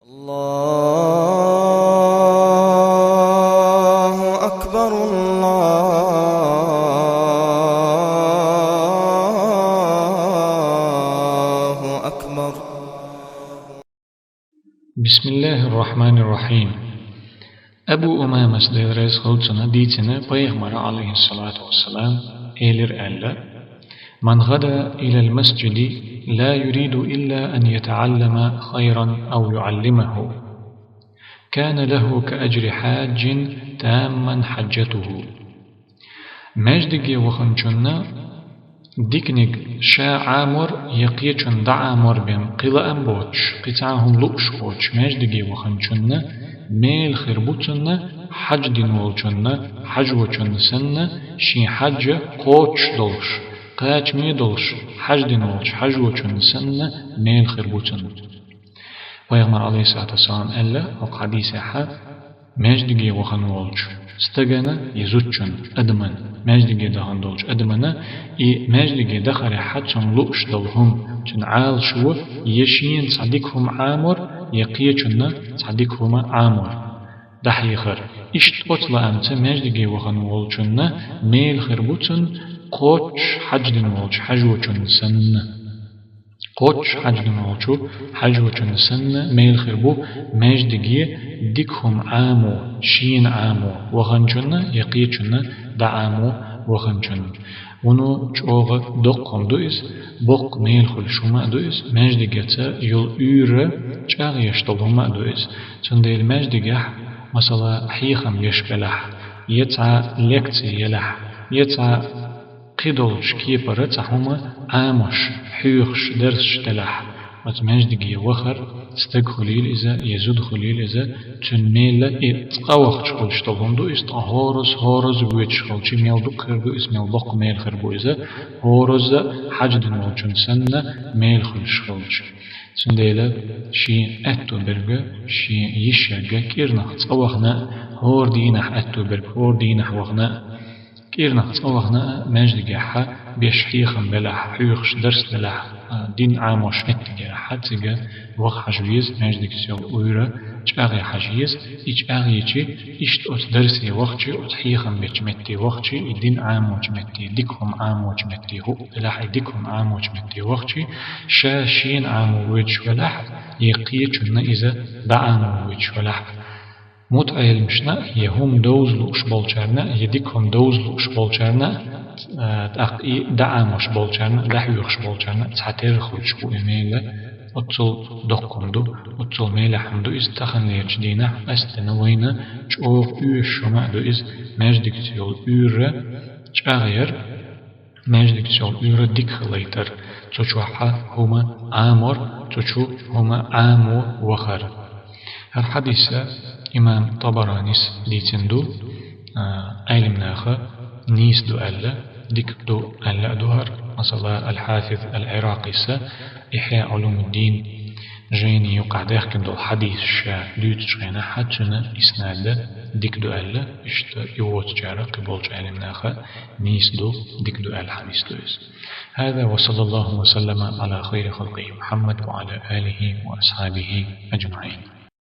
الله أكبر الله أكبر. بسم الله الرحمن الرحيم. أبو أمامة سديريس خلصنا ديتنا بيغمر عليه الصلاة والسلام إيلر ألا من غدا إلى المسجد لا يريد إلا أن يتعلم خيرا أو يعلمه كان له كأجر حاج تاما حجته. مجدك وخنشنا ديكنك شا عامر يقيچن دا عامر بهم قلا أم بوش قطعهم لؤش بوش مجدك وخنشنا ميل خربوتنا حج دين والچنا حج وچن سنة شي حج قوش دولش قاچ مي دولش حج دين والش حج وچن سنة ميل خربوتنا. ويغمر عليه الصلاة والسلام ألا وقحديثة حا مجدك وخن والش استغنى يزوتشن أدمن مجدك دهان دولش أدمنا مجدك دخل حتشن لؤش دولهم چن عال شو يشين صديقهم عامر يقيچن صديقهم عامر دحيخر اشت أطلع أمت مجدك وخن والشن ميل خربوتن قوش حج دين والش حج وچن سن قوش حج دين والشو حج وچن سن ميل خربو مجدك ديكهم عامو شين عامو وخنچن يقيچن دعامو وخنچن ونو چوغ دقم دوئس بق ميل خل شما دوئس مجدگتا يول يورا چاغ يشتلهما دوئس چنديل مجدگح مثلا حيخم يشبلح يتع لكتي يلح يتع قدولش كيبرة تحوما عامش حيوخش درسش تلح وتمجدگي وخر استق خليل إذا يزود خليل إذا تنميلا إتقاوخ شغل شتلهم دو إست هورز بويت شغل شي ميل دو خير دو إس ميل دق ميل خير بو إذا هورز حج دن والجن سنة ميل خل شغلش سنديلا شي أتو برغا شي يشيغا كيرنخ تقاوخنا هور دينح أتو برغ هور دينح وغنا كيرنخ تقاوخنا مجدگي حا بيشحيخم بلح حيوخش درس بلح دين عاموش اتجاه حتى وق حجيز مجدك سيول أورا جاغي حجيز إيش أغيتي إشت أت درسي وقتي أت حيخم بيجمتي وقتي الدين عاموش متي ديكهم عاموش متي هو بلح ديكهم عاموش متي وقتي شاشين عاموش ولح يقيتشن إذا دعاموش ولح متعيل مشنا يهم دوزلوش بالچرنا يديكهم دوزلوش بالچرنا تأقي دعامش بالچرنا لحيوخش بالچرنا تعتير خوش بو إميلا أتصل دقم دو أتصل ميلا حمدو إز تخن ليرش دينا أستنوينا چوغ يوش شما دو إز مجدك تيول يورا چاغير مجدك تيول يورا ديك خليتر تشوحا هما عامر تشو هما عامو وخر. هر حديثة إمام طبرانيس ديتندو علمناخا نيس دو ألا ديك دو ألا دوهر مثلا الحافظ العراقي إحياء علوم الدين جيني يقع داخل دو الحديث شا دوت شغينا حتشنا إسناد ديك دو ألا إشت يوت جارة قبول علمناخا نيس دو ديك دو ألا حديث دوز. هذا وصلى الله وسلم على خير خلقه محمد وعلى آله وأصحابه أجمعين.